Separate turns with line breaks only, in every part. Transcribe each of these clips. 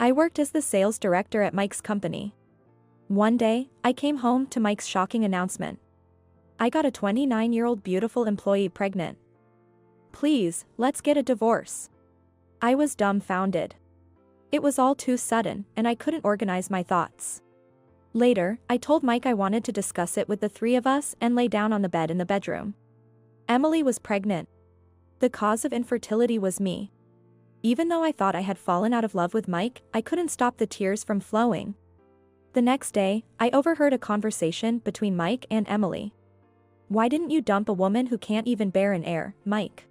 I worked as the sales director at Mike's company. One day, I came home to Mike's shocking announcement. I got a 29-year-old beautiful employee pregnant. Please, let's get a divorce. I was dumbfounded. It was all too sudden, and I couldn't organize my thoughts. Later, I told Mike I wanted to discuss it with the three of us and lay down on the bed in the bedroom. Emily was pregnant. The cause of infertility was me. Even though I thought I had fallen out of love with Mike, I couldn't stop the tears from flowing. The next day, I overheard a conversation between Mike and Emily. Why didn't you dump a woman who can't even bear an heir, Mike?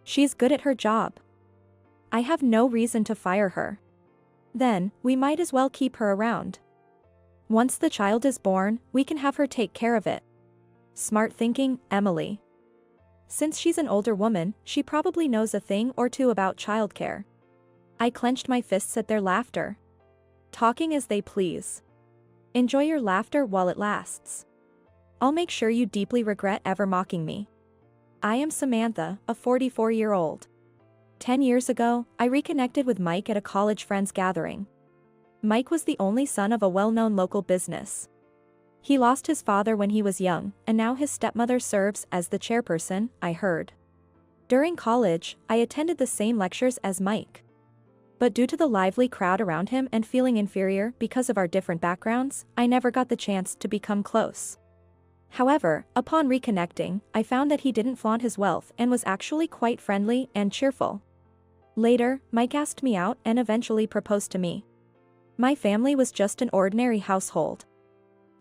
She's good at her job. I have no reason to fire her. Then, we might as well keep her around. Once the child is born, we can have her take care of it. Smart thinking, Emily. Since she's an older woman, she probably knows a thing or two about childcare. I clenched my fists at their laughter. Talking as they please. Enjoy your laughter while it lasts. I'll make sure you deeply regret ever mocking me. I am Samantha, a 44-year-old. 10 years ago, I reconnected with Mike at a college friends gathering. Mike was the only son of a well-known local business. He lost his father when he was young, and now his stepmother serves as the chairperson, I heard. During college, I attended the same lectures as Mike. But due to the lively crowd around him and feeling inferior because of our different backgrounds, I never got the chance to become close. However, upon reconnecting, I found that he didn't flaunt his wealth and was actually quite friendly and cheerful. Later, Mike asked me out and eventually proposed to me. My family was just an ordinary household.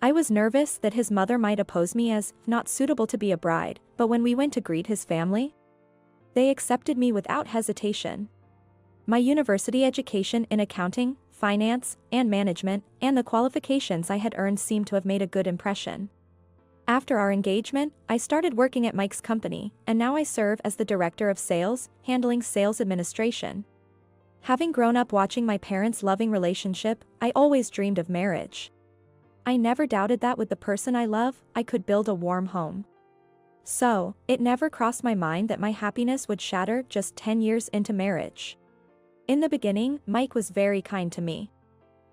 I was nervous that his mother might oppose me as not suitable to be a bride, but when we went to greet his family, they accepted me without hesitation. My university education in accounting, finance, and management, and the qualifications I had earned seemed to have made a good impression. After our engagement, I started working at Mike's company, and now I serve as the director of sales, handling sales administration. Having grown up watching my parents' loving relationship, I always dreamed of marriage. I never doubted that with the person I love, I could build a warm home. So, it never crossed my mind that my happiness would shatter just 10 years into marriage. In the beginning, Mike was very kind to me.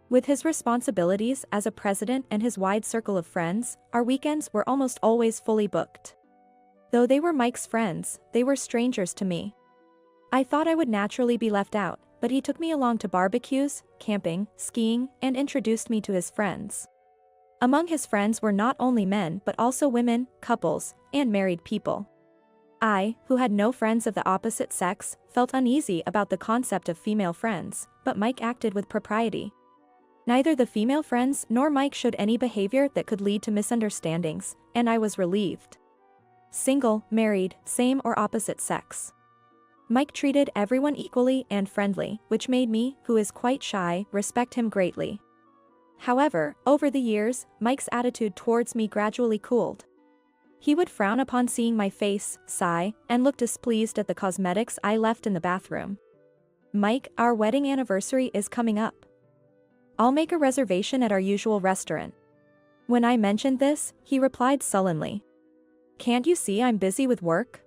With his responsibilities as a president and his wide circle of friends, our weekends were almost always fully booked. Though they were Mike's friends, they were strangers to me. I thought I would naturally be left out, but he took me along to barbecues, camping, skiing, and introduced me to his friends. Among his friends were not only men but also women, couples, and married people. I, who had no friends of the opposite sex, felt uneasy about the concept of female friends, but Mike acted with propriety. Neither the female friends nor Mike showed any behavior that could lead to misunderstandings, and I was relieved. Single, married, same or opposite sex. Mike treated everyone equally and friendly, which made me, who is quite shy, respect him greatly. However, over the years, Mike's attitude towards me gradually cooled. He would frown upon seeing my face, sigh, and look displeased at the cosmetics I left in the bathroom. Mike, our wedding anniversary is coming up. I'll make a reservation at our usual restaurant. When I mentioned this, he replied sullenly. Can't you see I'm busy with work?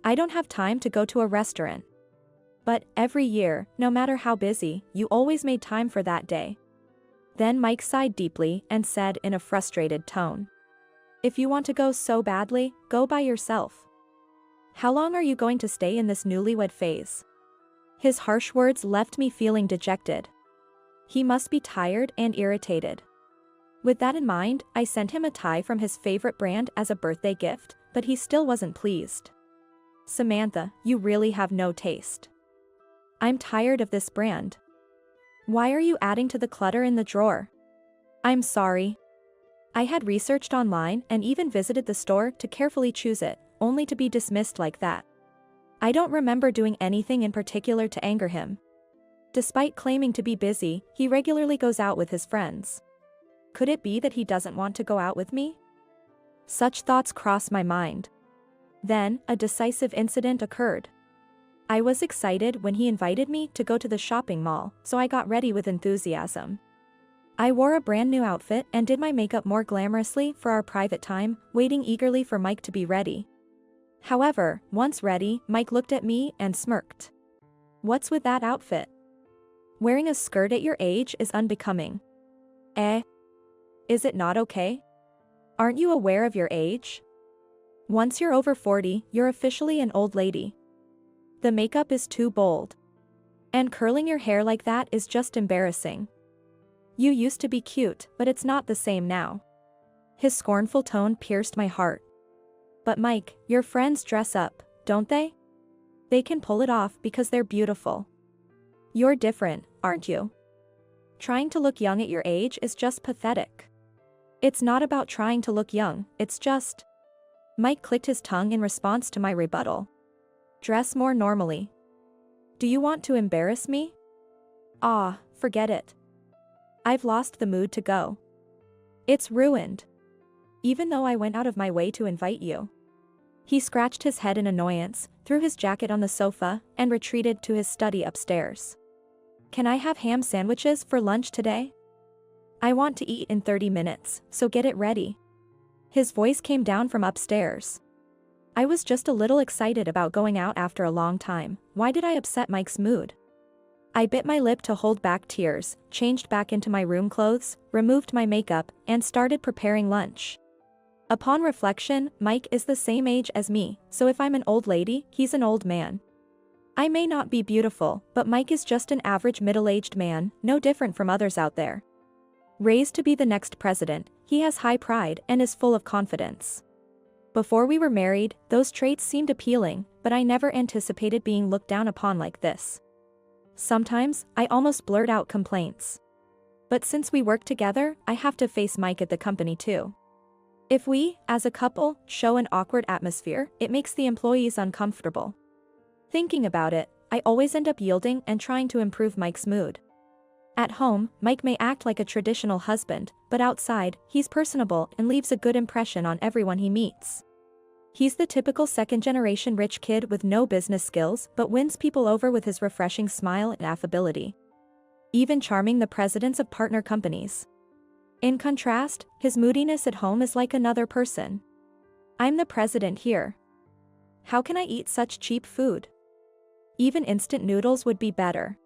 I don't have time to go to a restaurant. But, every year, no matter how busy, you always made time for that day. Then Mike sighed deeply and said in a frustrated tone. If you want to go so badly, go by yourself. How long are you going to stay in this newlywed phase? His harsh words left me feeling dejected. He must be tired and irritated. With that in mind, I sent him a tie from his favorite brand as a birthday gift, but he still wasn't pleased. Samantha, you really have no taste. I'm tired of this brand. Why are you adding to the clutter in the drawer? I'm sorry. I had researched online and even visited the store to carefully choose it, only to be dismissed like that. I don't remember doing anything in particular to anger him. Despite claiming to be busy, he regularly goes out with his friends. Could it be that he doesn't want to go out with me? Such thoughts crossed my mind. Then, a decisive incident occurred. I was excited when he invited me to go to the shopping mall, so I got ready with enthusiasm. I wore a brand new outfit and did my makeup more glamorously for our private time, waiting eagerly for Mike to be ready. However, once ready, Mike looked at me and smirked. What's with that outfit? Wearing a skirt at your age is unbecoming. Eh? Is it not okay? Aren't you aware of your age? Once you're over 40, you're officially an old lady. The makeup is too bold. And curling your hair like that is just embarrassing. You used to be cute, but it's not the same now. His scornful tone pierced my heart. But Mike, your friends dress up, don't they? They can pull it off because they're beautiful. You're different, aren't you? Trying to look young at your age is just pathetic. It's not about trying to look young, it's just... Mike clicked his tongue in response to my rebuttal. Dress more normally. Do you want to embarrass me? Ah, forget it. I've lost the mood to go. It's ruined. Even though I went out of my way to invite you. He scratched his head in annoyance, threw his jacket on the sofa, and retreated to his study upstairs. Can I have ham sandwiches for lunch today? I want to eat in 30 minutes, so get it ready. His voice came down from upstairs. I was just a little excited about going out after a long time. Why did I upset Mike's mood? I bit my lip to hold back tears, changed back into my room clothes, removed my makeup, and started preparing lunch. Upon reflection, Mike is the same age as me, so if I'm an old lady, he's an old man. I may not be beautiful, but Mike is just an average middle-aged man, no different from others out there. Raised to be the next president, he has high pride and is full of confidence. Before we were married, those traits seemed appealing, but I never anticipated being looked down upon like this. Sometimes, I almost blurt out complaints. But since we work together, I have to face Mike at the company too. If we, as a couple, show an awkward atmosphere, it makes the employees uncomfortable. Thinking about it, I always end up yielding and trying to improve Mike's mood. At home, Mike may act like a traditional husband, but outside, he's personable and leaves a good impression on everyone he meets. He's the typical second-generation rich kid with no business skills but wins people over with his refreshing smile and affability. Even charming the presidents of partner companies. In contrast, his moodiness at home is like another person. I'm the president here. How can I eat such cheap food? Even instant noodles would be better.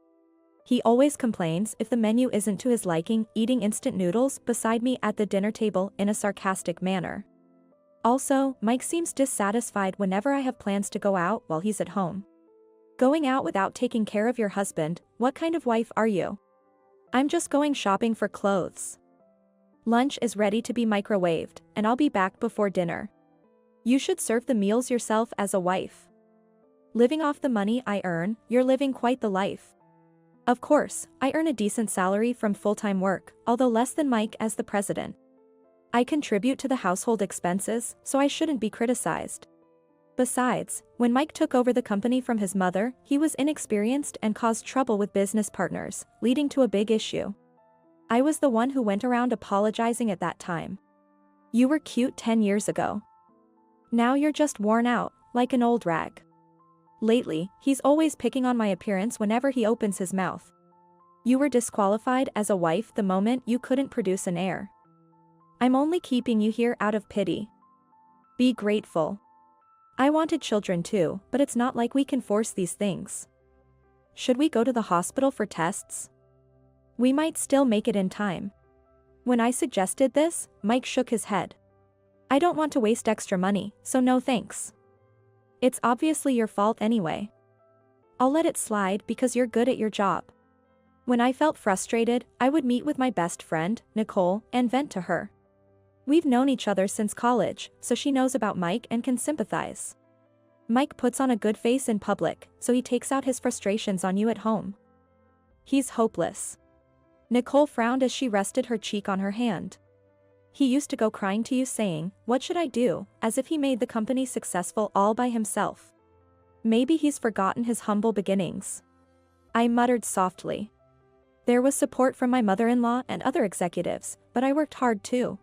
He always complains if the menu isn't to his liking, eating instant noodles beside me at the dinner table in a sarcastic manner. Also, Mike seems dissatisfied whenever I have plans to go out while he's at home. Going out without taking care of your husband, what kind of wife are you? I'm just going shopping for clothes. Lunch is ready to be microwaved, and I'll be back before dinner. You should serve the meals yourself as a wife. Living off the money I earn, you're living quite the life. Of course, I earn a decent salary from full-time work, although less than Mike as the president. I contribute to the household expenses, so I shouldn't be criticized. Besides, when Mike took over the company from his mother, he was inexperienced and caused trouble with business partners, leading to a big issue. I was the one who went around apologizing at that time. You were cute 10 years ago. Now you're just worn out, like an old rag. Lately, he's always picking on my appearance whenever he opens his mouth. You were disqualified as a wife the moment you couldn't produce an heir. I'm only keeping you here out of pity. Be grateful. I wanted children too, but it's not like we can force these things. Should we go to the hospital for tests? We might still make it in time. When I suggested this, Mike shook his head. I don't want to waste extra money, so no thanks. It's obviously your fault anyway. I'll let it slide because you're good at your job. When I felt frustrated, I would meet with my best friend, Nicole, and vent to her. We've known each other since college, so she knows about Mike and can sympathize. Mike puts on a good face in public, so he takes out his frustrations on you at home. He's hopeless. Nicole frowned as she rested her cheek on her hand. He used to go crying to you saying, "What should I do?" as if he made the company successful all by himself. Maybe he's forgotten his humble beginnings. I muttered softly. There was support from my mother-in-law and other executives, but I worked hard too.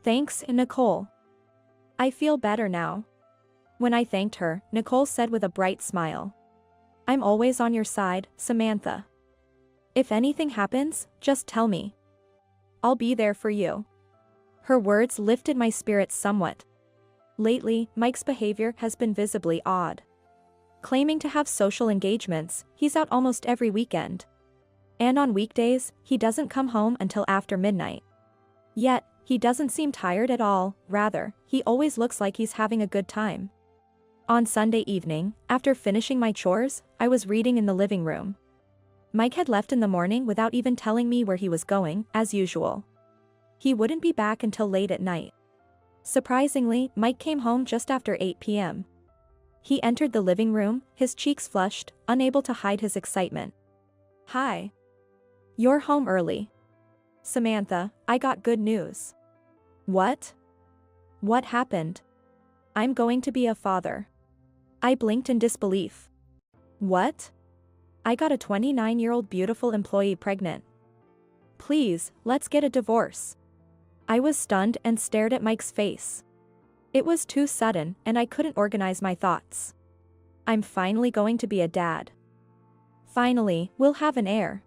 Thanks, Nicole. I feel better now. When I thanked her, Nicole said with a bright smile. I'm always on your side, Samantha. If anything happens, just tell me. I'll be there for you. Her words lifted my spirits somewhat. Lately, Mike's behavior has been visibly odd. Claiming to have social engagements, he's out almost every weekend. And on weekdays, he doesn't come home until after midnight. Yet, he doesn't seem tired at all, rather, he always looks like he's having a good time. On Sunday evening, after finishing my chores, I was reading in the living room. Mike had left in the morning without even telling me where he was going, as usual. He wouldn't be back until late at night. Surprisingly, Mike came home just after 8 p.m. He entered the living room, his cheeks flushed, unable to hide his excitement. "Hi. You're home early. Samantha, I got good news." "What? What happened?" "I'm going to be a father." I blinked in disbelief. "What?" "I got a 29-year-old beautiful employee pregnant. Please, let's get a divorce." I was stunned and stared at Mike's face. It was too sudden, and I couldn't organize my thoughts. I'm finally going to be a dad. Finally, we'll have an heir.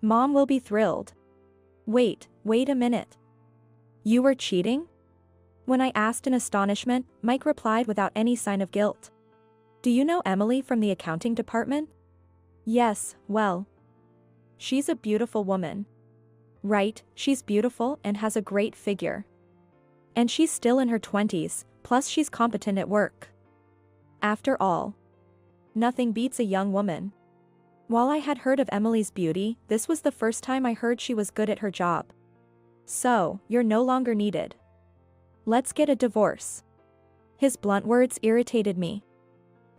Mom will be thrilled. Wait a minute. You were cheating?" When I asked in astonishment, Mike replied without any sign of guilt. "Do you know Emily from the accounting department?" "Yes, well. She's a beautiful woman." "Right, she's beautiful and has a great figure. And she's still in her 20s, plus she's competent at work. After all, nothing beats a young woman." While I had heard of Emily's beauty, this was the first time I heard she was good at her job. "So, you're no longer needed. Let's get a divorce." His blunt words irritated me.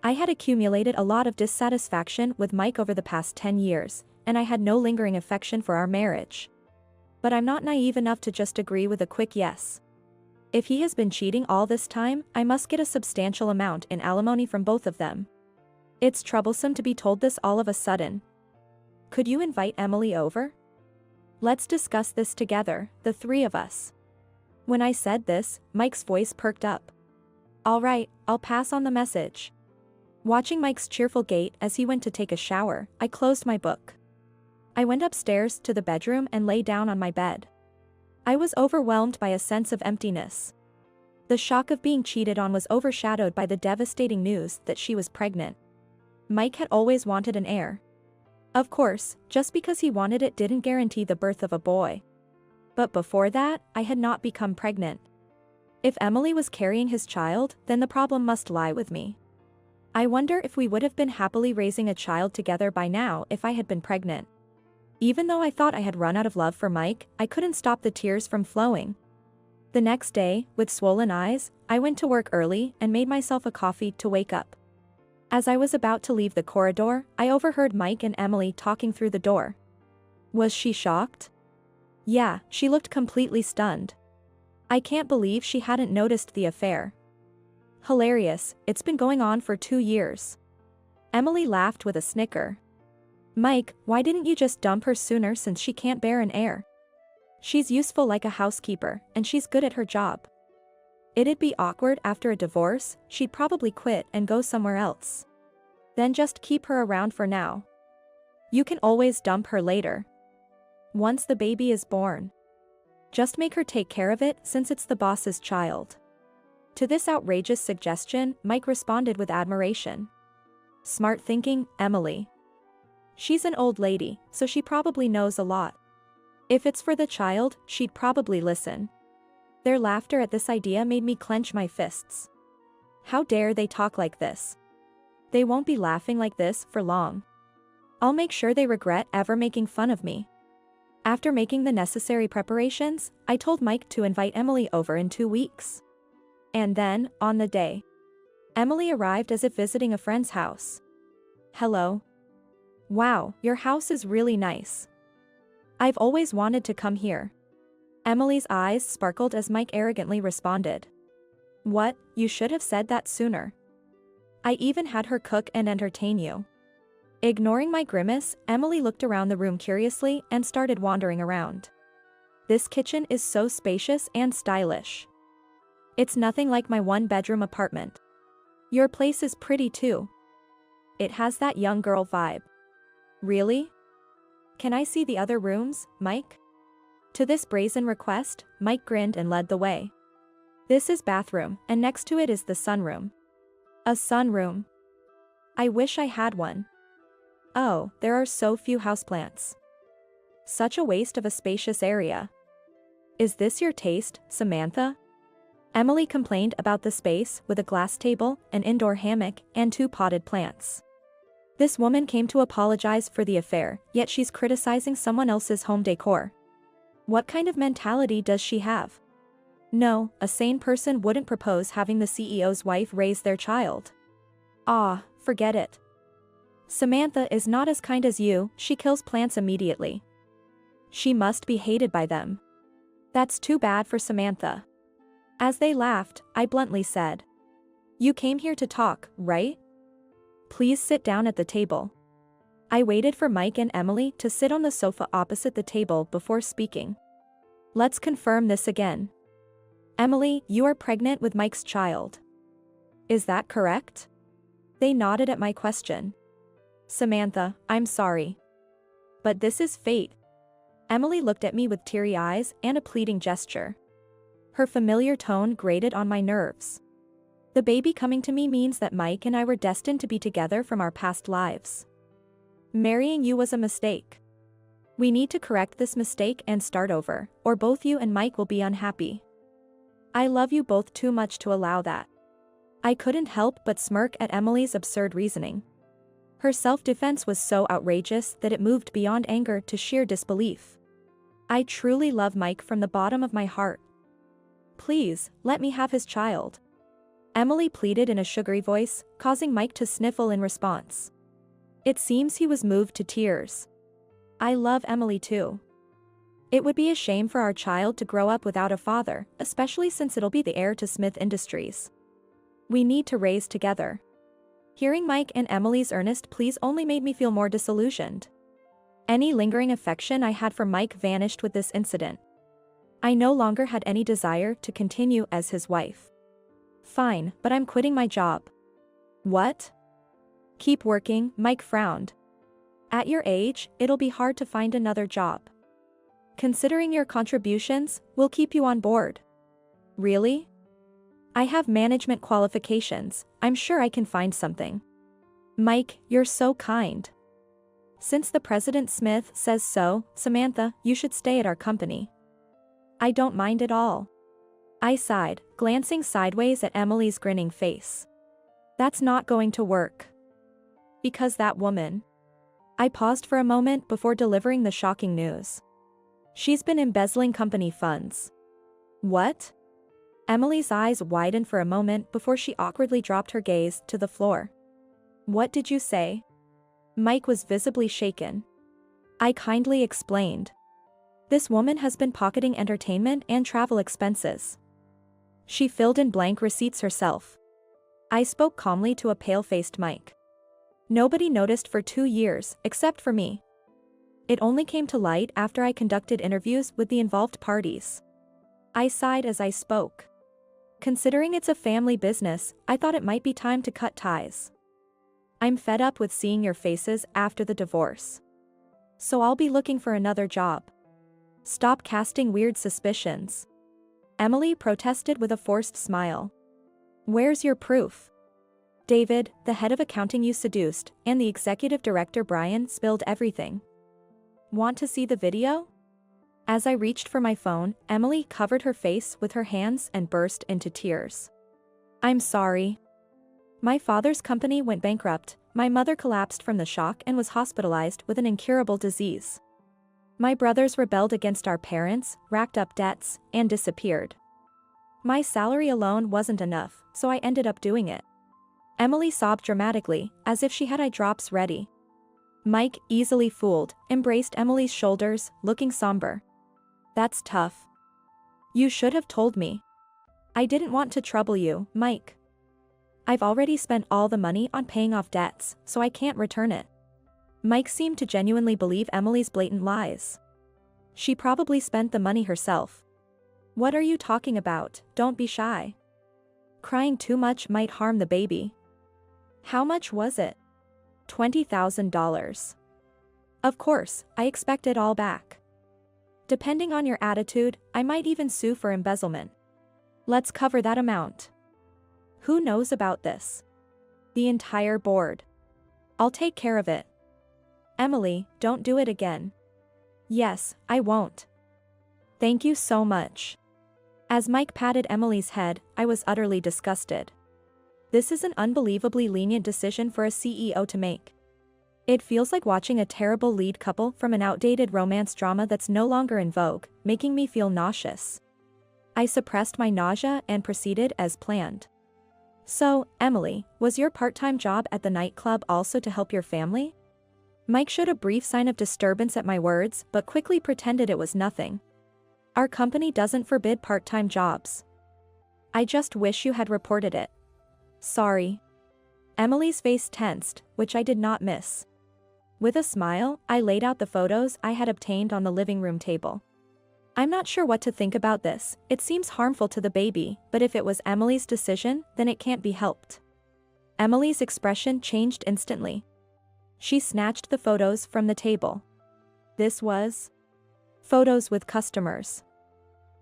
I had accumulated a lot of dissatisfaction with Mike over the past 10 years, and I had no lingering affection for our marriage. But I'm not naive enough to just agree with a quick yes. If he has been cheating all this time, I must get a substantial amount in alimony from both of them. It's troublesome to be told this all of a sudden. "Could you invite Emily over? Let's discuss this together, the three of us." When I said this, Mike's voice perked up. "All right, I'll pass on the message." Watching Mike's cheerful gait as he went to take a shower, I closed my book. I went upstairs to the bedroom and lay down on my bed. I was overwhelmed by a sense of emptiness. The shock of being cheated on was overshadowed by the devastating news that she was pregnant. Mike had always wanted an heir. Of course, just because he wanted it didn't guarantee the birth of a boy. But before that, I had not become pregnant. If Emily was carrying his child, then the problem must lie with me. I wonder if we would have been happily raising a child together by now if I had been pregnant. Even though I thought I had run out of love for Mike, I couldn't stop the tears from flowing. The next day, with swollen eyes, I went to work early and made myself a coffee to wake up. As I was about to leave the corridor, I overheard Mike and Emily talking through the door. Was she shocked? Yeah, she looked completely stunned. I can't believe she hadn't noticed the affair. Hilarious, it's been going on for 2 years. Emily laughed with a snicker. Mike, why didn't you just dump her sooner since she can't bear an heir? She's useful like a housekeeper, and she's good at her job. It'd be awkward after a divorce, she'd probably quit and go somewhere else. Then just keep her around for now. You can always dump her later. Once the baby is born. Just make her take care of it since it's the boss's child. To this outrageous suggestion, Mike responded with admiration. Smart thinking, Emily. She's an old lady, so she probably knows a lot. If it's for the child, she'd probably listen. Their laughter at this idea made me clench my fists. How dare they talk like this? They won't be laughing like this for long. I'll make sure they regret ever making fun of me. After making the necessary preparations, I told Mike to invite Emily over in 2 weeks. And then, on the day, Emily arrived as if visiting a friend's house. Hello. Wow, your house is really nice. I've always wanted to come here. Emily's eyes sparkled as Mike arrogantly responded. What, you should have said that sooner. I even had her cook and entertain you. Ignoring my grimace, Emily looked around the room curiously and started wandering around. This kitchen is so spacious and stylish. It's nothing like my 1-bedroom apartment. Your place is pretty too. It has that young girl vibe. Really? Can I see the other rooms, Mike? To this brazen request, Mike grinned and led the way. This is bathroom, and next to it is the sunroom. A sunroom. I wish I had one. Oh, there are so few houseplants. Such a waste of a spacious area. Is this your taste, Samantha? Emily complained about the space with a glass table, an indoor hammock, and 2 potted plants. This woman came to apologize for the affair, yet she's criticizing someone else's home decor. What kind of mentality does she have? No, a sane person wouldn't propose having the CEO's wife raise their child. Ah, forget it. Samantha is not as kind as you, she kills plants immediately. She must be hated by them. That's too bad for Samantha. As they laughed, I bluntly said, "You came here to talk, right? Please sit down at the table." I waited for Mike and Emily to sit on the sofa opposite the table before speaking. Let's confirm this again. Emily, you are pregnant with Mike's child. Is that correct? They nodded at my question. Samantha, I'm sorry. But this is fate. Emily looked at me with teary eyes and a pleading gesture. Her familiar tone grated on my nerves. The baby coming to me means that Mike and I were destined to be together from our past lives. Marrying you was a mistake. We need to correct this mistake and start over, or both you and Mike will be unhappy. I love you both too much to allow that. I couldn't help but smirk at Emily's absurd reasoning. Her self-defense was so outrageous that it moved beyond anger to sheer disbelief. I truly love Mike from the bottom of my heart. Please, let me have his child. Emily pleaded in a sugary voice, causing Mike to sniffle in response. It seems he was moved to tears. I love Emily too. It would be a shame for our child to grow up without a father, especially since it'll be the heir to Smith Industries. We need to raise together. Hearing Mike and Emily's earnest pleas only made me feel more disillusioned. Any lingering affection I had for Mike vanished with this incident. I no longer had any desire to continue as his wife. Fine, but I'm quitting my job. What? Keep working, Mike frowned. At your age, it'll be hard to find another job. Considering your contributions, we'll keep you on board. Really? I have management qualifications, I'm sure I can find something. Mike, you're so kind. Since the President Smith says so, Samantha, you should stay at our company. I don't mind at all. I sighed, glancing sideways at Emily's grinning face. That's not going to work. Because that woman. I paused for a moment before delivering the shocking news. She's been embezzling company funds. What? Emily's eyes widened for a moment before she awkwardly dropped her gaze to the floor. What did you say? Mike was visibly shaken. I kindly explained. This woman has been pocketing entertainment and travel expenses. She filled in blank receipts herself. I spoke calmly to a pale-faced Mike. Nobody noticed for 2 years, except for me. It only came to light after I conducted interviews with the involved parties. I sighed as I spoke. Considering it's a family business, I thought it might be time to cut ties. I'm fed up with seeing your faces after the divorce. So I'll be looking for another job. Stop casting weird suspicions. Emily protested with a forced smile. Where's your proof? David, the head of accounting you seduced, and the executive director Brian spilled everything. Want to see the video? As I reached for my phone, Emily covered her face with her hands and burst into tears. I'm sorry. My father's company went bankrupt, my mother collapsed from the shock and was hospitalized with an incurable disease. My brothers rebelled against our parents, racked up debts, and disappeared. My salary alone wasn't enough, so I ended up doing it. Emily sobbed dramatically, as if she had eye drops ready. Mike, easily fooled, embraced Emily's shoulders, looking somber. That's tough. You should have told me. I didn't want to trouble you, Mike. I've already spent all the money on paying off debts, so I can't return it. Mike seemed to genuinely believe Emily's blatant lies. She probably spent the money herself. What are you talking about? Don't be shy. Crying too much might harm the baby. How much was it? $20,000. Of course, I expect it all back. Depending on your attitude, I might even sue for embezzlement. Let's cover that amount. Who knows about this? The entire board. I'll take care of it. Emily, don't do it again. Yes, I won't. Thank you so much. As Mike patted Emily's head, I was utterly disgusted. This is an unbelievably lenient decision for a CEO to make. It feels like watching a terrible lead couple from an outdated romance drama that's no longer in vogue, making me feel nauseous. I suppressed my nausea and proceeded as planned. So, Emily, was your part-time job at the nightclub also to help your family? Mike showed a brief sign of disturbance at my words, but quickly pretended it was nothing. Our company doesn't forbid part-time jobs. I just wish you had reported it. Sorry. Emily's face tensed, which I did not miss. With a smile, I laid out the photos I had obtained on the living room table. I'm not sure what to think about this. It seems harmful to the baby, but if it was Emily's decision, then it can't be helped. Emily's expression changed instantly. She snatched the photos from the table. This was photos with customers.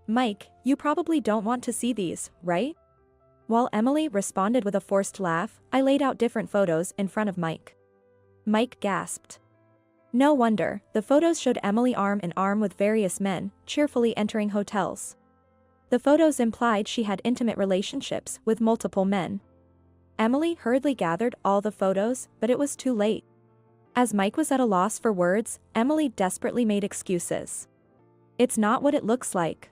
Mike, you probably don't want to see these, right? While Emily responded with a forced laugh, I laid out different photos in front of Mike. Mike gasped. No wonder, the photos showed Emily arm in arm with various men, cheerfully entering hotels. The photos implied she had intimate relationships with multiple men. Emily hurriedly gathered all the photos, but it was too late. As Mike was at a loss for words, Emily desperately made excuses. It's not what it looks like.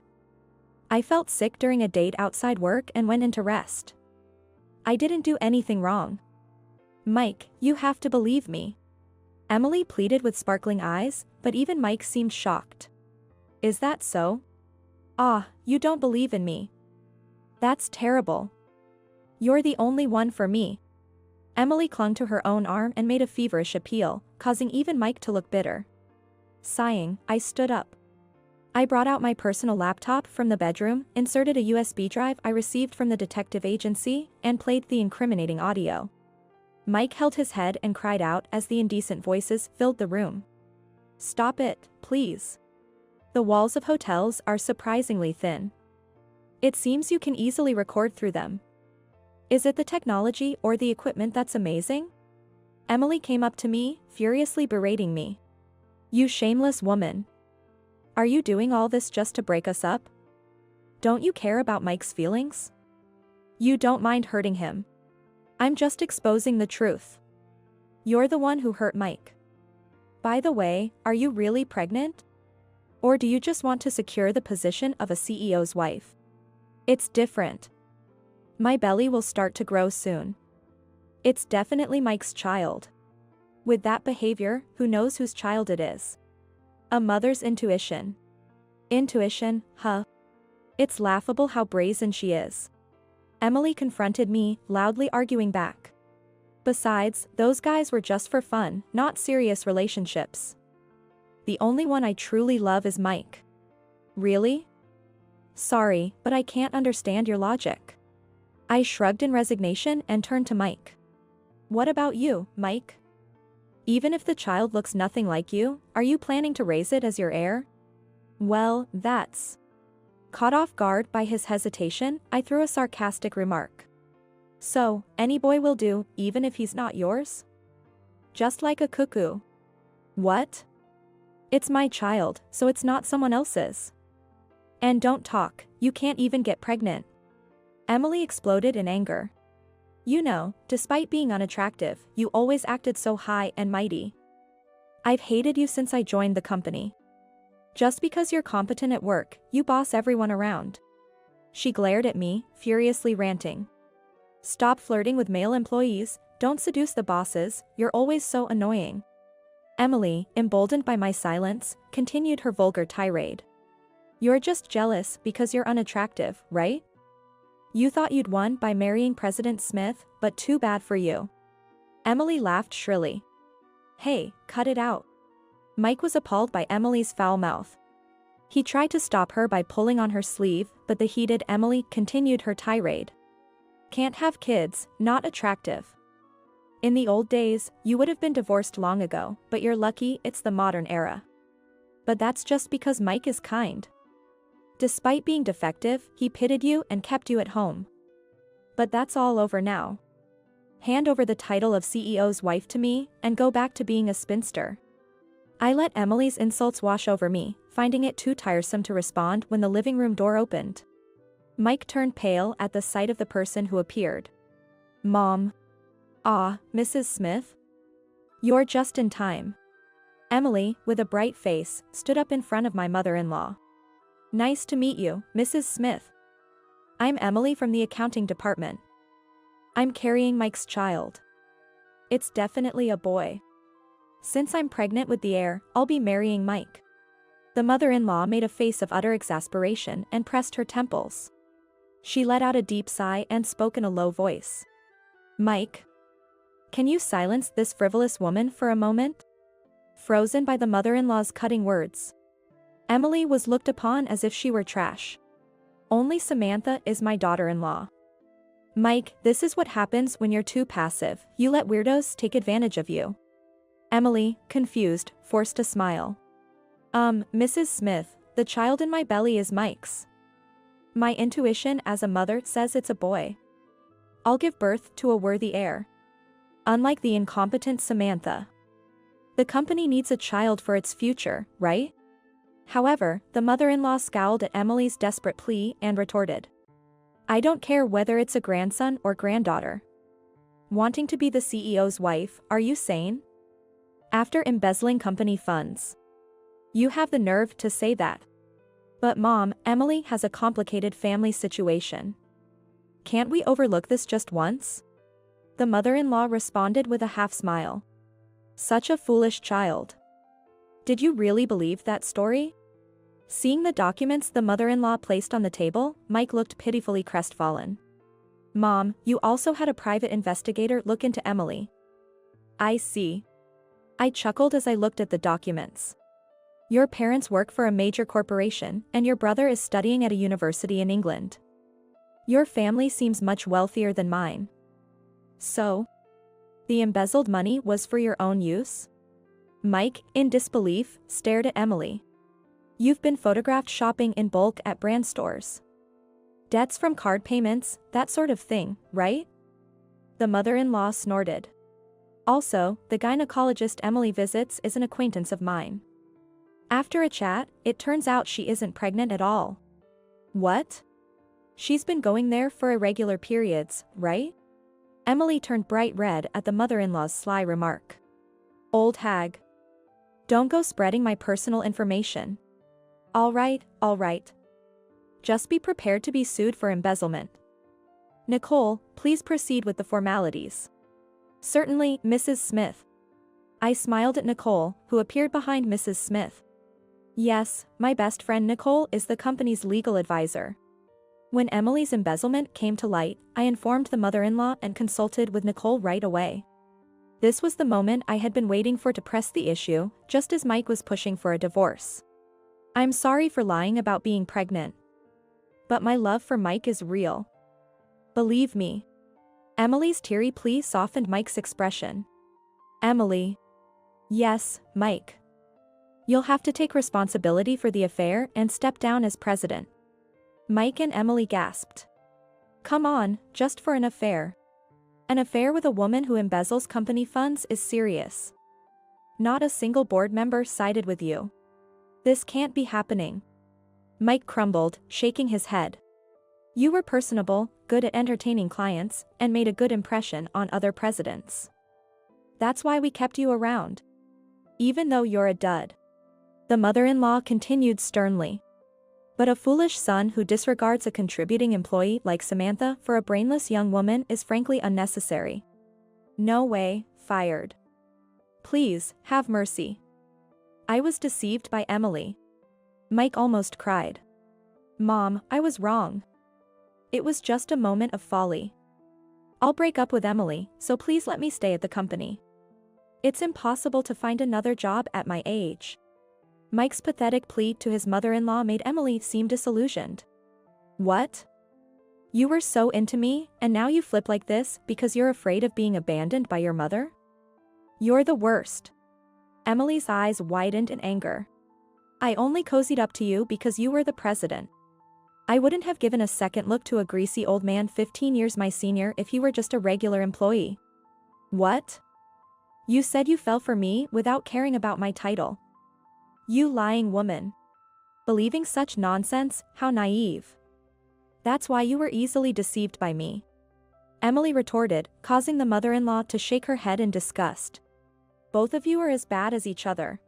I felt sick during a date outside work and went into rest. I didn't do anything wrong. Mike, you have to believe me. Emily pleaded with sparkling eyes, but even Mike seemed shocked. Is that so? Ah, you don't believe in me. That's terrible. You're the only one for me. Emily clung to her own arm and made a feverish appeal, causing even Mike to look bitter. Sighing, I stood up. I brought out my personal laptop from the bedroom, inserted a USB drive I received from the detective agency, and played the incriminating audio. Mike held his head and cried out as the indecent voices filled the room. Stop it, please. The walls of hotels are surprisingly thin. It seems you can easily record through them. Is it the technology or the equipment that's amazing? Emily came up to me, furiously berating me. You shameless woman. Are you doing all this just to break us up? Don't you care about Mike's feelings? You don't mind hurting him. I'm just exposing the truth. You're the one who hurt Mike. By the way, are you really pregnant? Or do you just want to secure the position of a CEO's wife? It's different. My belly will start to grow soon. It's definitely Mike's child. With that behavior, who knows whose child it is? A mother's intuition. Intuition, huh? It's laughable how brazen she is. Emily confronted me, loudly arguing back. Besides, those guys were just for fun, not serious relationships. The only one I truly love is Mike. Really? Sorry, but I can't understand your logic. I shrugged in resignation and turned to Mike. What about you, Mike? Even if the child looks nothing like you, are you planning to raise it as your heir? Well, that's... Caught off guard by his hesitation, I threw a sarcastic remark. So, any boy will do, even if he's not yours? Just like a cuckoo. What? It's my child, so it's not someone else's. And don't talk, you can't even get pregnant. Emily exploded in anger. You know, despite being unattractive, you always acted so high and mighty. I've hated you since I joined the company. Just because you're competent at work, you boss everyone around. She glared at me, furiously ranting. Stop flirting with male employees, don't seduce the bosses, you're always so annoying. Emily, emboldened by my silence, continued her vulgar tirade. You're just jealous because you're unattractive, right? You thought you'd won by marrying President Smith, but too bad for you. Emily laughed shrilly. Hey, cut it out. Mike was appalled by Emily's foul mouth. He tried to stop her by pulling on her sleeve, but the heated Emily continued her tirade. Can't have kids, not attractive. In the old days, you would have been divorced long ago, but you're lucky it's the modern era. But that's just because Mike is kind. Despite being defective, he pitied you and kept you at home. But that's all over now. Hand over the title of CEO's wife to me, and go back to being a spinster. I let Emily's insults wash over me, finding it too tiresome to respond when the living room door opened. Mike turned pale at the sight of the person who appeared. Mom. Ah, Mrs. Smith? You're just in time. Emily, with a bright face, stood up in front of my mother-in-law. Nice to meet you, Mrs. Smith. I'm Emily from the accounting department. I'm carrying Mike's child. It's definitely a boy. Since I'm pregnant with the heir, I'll be marrying Mike. The mother-in-law made a face of utter exasperation and pressed her temples. She let out a deep sigh and spoke in a low voice. Mike. Can you silence this frivolous woman for a moment? Frozen by the mother-in-law's cutting words. Emily was looked upon as if she were trash. Only Samantha is my daughter-in-law. Mike, this is what happens when you're too passive. You let weirdos take advantage of you. Emily, confused, forced a smile. Mrs. Smith, the child in my belly is Mike's. My intuition as a mother says it's a boy. I'll give birth to a worthy heir. Unlike the incompetent Samantha. The company needs a child for its future, right? However, the mother-in-law scowled at Emily's desperate plea and retorted. I don't care whether it's a grandson or granddaughter. Wanting to be the CEO's wife, are you sane? After embezzling company funds. You have the nerve to say that. But Mom, Emily has a complicated family situation. Can't we overlook this just once? The mother-in-law responded with a half-smile. Such a foolish child. Did you really believe that story? Seeing the documents the mother-in-law placed on the table, Mike looked pitifully crestfallen. Mom, you also had a private investigator look into Emily. I see. I chuckled as I looked at the documents. Your parents work for a major corporation, and your brother is studying at a university in England. Your family seems much wealthier than mine. So? The embezzled money was for your own use? Mike, in disbelief, stared at Emily. You've been photographed shopping in bulk at brand stores. Debts from card payments, that sort of thing, right? The mother-in-law snorted. Also, the gynecologist Emily visits is an acquaintance of mine. After a chat, it turns out she isn't pregnant at all. What? She's been going there for irregular periods, right? Emily turned bright red at the mother-in-law's sly remark. Old hag. Don't go spreading my personal information. All right. Just be prepared to be sued for embezzlement. Nicole, please proceed with the formalities. Certainly, Mrs. Smith. I smiled at Nicole, who appeared behind Mrs. Smith. Yes, my best friend Nicole is the company's legal advisor. When Emily's embezzlement came to light, I informed the mother-in-law and consulted with Nicole right away. This was the moment I had been waiting for to press the issue, just as Mike was pushing for a divorce. I'm sorry for lying about being pregnant. But my love for Mike is real. Believe me. Emily's teary plea softened Mike's expression. Emily. Yes, Mike. You'll have to take responsibility for the affair and step down as president. Mike and Emily gasped. Come on, just for an affair. An affair with a woman who embezzles company funds is serious. Not a single board member sided with you. This can't be happening. Mike crumbled, shaking his head. You were personable, good at entertaining clients, and made a good impression on other presidents. That's why we kept you around. Even though you're a dud. The mother-in-law continued sternly. But a foolish son who disregards a contributing employee like Samantha for a brainless young woman is frankly unnecessary. No way, fired. Please, have mercy. I was deceived by Emily. Mike almost cried. Mom, I was wrong. It was just a moment of folly. I'll break up with Emily, so please let me stay at the company. It's impossible to find another job at my age. Mike's pathetic plea to his mother-in-law made Emily seem disillusioned. What? You were so into me, and now you flip like this because you're afraid of being abandoned by your mother? You're the worst. Emily's eyes widened in anger. I only cozied up to you because you were the president. I wouldn't have given a second look to a greasy old man 15 years my senior if he were just a regular employee. What? You said you fell for me without caring about my title. You lying woman. Believing such nonsense, how naive. That's why you were easily deceived by me. Emily retorted, causing the mother-in-law to shake her head in disgust. Both of you are as bad as each other.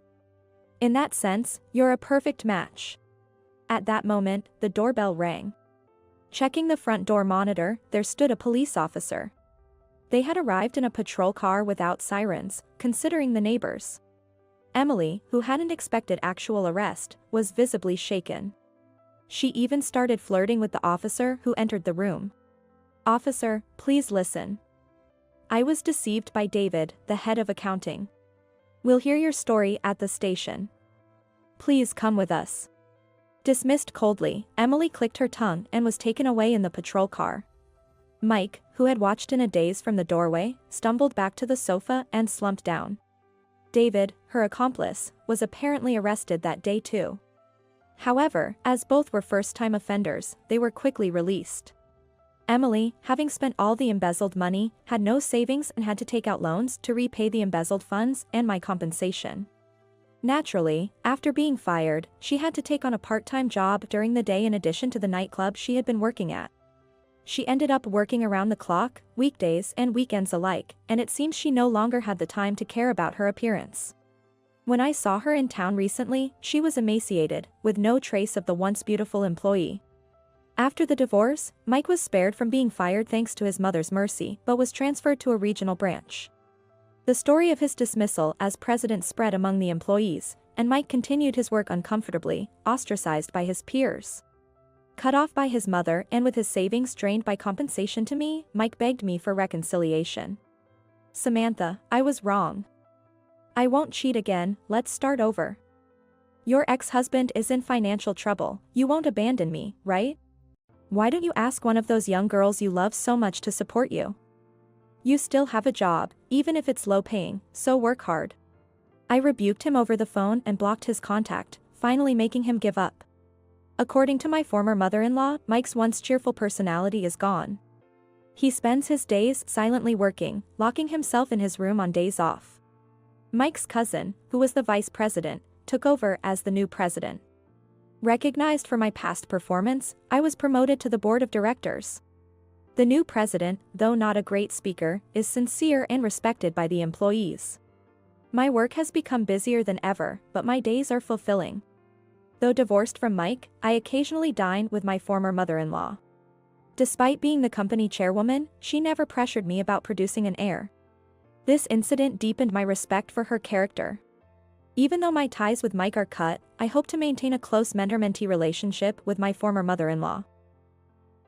In that sense, you're a perfect match. At that moment, the doorbell rang. Checking the front door monitor, there stood a police officer. They had arrived in a patrol car without sirens, considering the neighbors. Emily, who hadn't expected actual arrest, was visibly shaken. She even started flirting with the officer who entered the room. Officer, please listen. I was deceived by David, the head of accounting. We'll hear your story at the station. Please come with us. Dismissed coldly, Emily clicked her tongue and was taken away in the patrol car. Mike, who had watched in a daze from the doorway, stumbled back to the sofa and slumped down. David, her accomplice, was apparently arrested that day too. However, as both were first-time offenders, they were quickly released. Emily, having spent all the embezzled money, had no savings and had to take out loans to repay the embezzled funds and my compensation. Naturally, after being fired, she had to take on a part-time job during the day in addition to the nightclub she had been working at. She ended up working around the clock, weekdays and weekends alike, and it seems she no longer had the time to care about her appearance. When I saw her in town recently, she was emaciated, with no trace of the once beautiful employee. After the divorce, Mike was spared from being fired thanks to his mother's mercy, but was transferred to a regional branch. The story of his dismissal as president spread among the employees, and Mike continued his work uncomfortably, ostracized by his peers. Cut off by his mother and with his savings drained by compensation to me, Mike begged me for reconciliation. Samantha, I was wrong. I won't cheat again, let's start over. Your ex-husband is in financial trouble, you won't abandon me, right? Why don't you ask one of those young girls you love so much to support you? You still have a job, even if it's low-paying, so work hard. I rebuked him over the phone and blocked his contact, finally making him give up. According to my former mother-in-law, Mike's once cheerful personality is gone. He spends his days silently working, locking himself in his room on days off. Mike's cousin, who was the vice president, took over as the new president. Recognized for my past performance, I was promoted to the board of directors. The new president, though not a great speaker, is sincere and respected by the employees. My work has become busier than ever, but my days are fulfilling. Though divorced from Mike, I occasionally dine with my former mother-in-law. Despite being the company chairwoman, she never pressured me about producing an heir. This incident deepened my respect for her character. Even though my ties with Mike are cut, I hope to maintain a close mentor-mentee relationship with my former mother-in-law.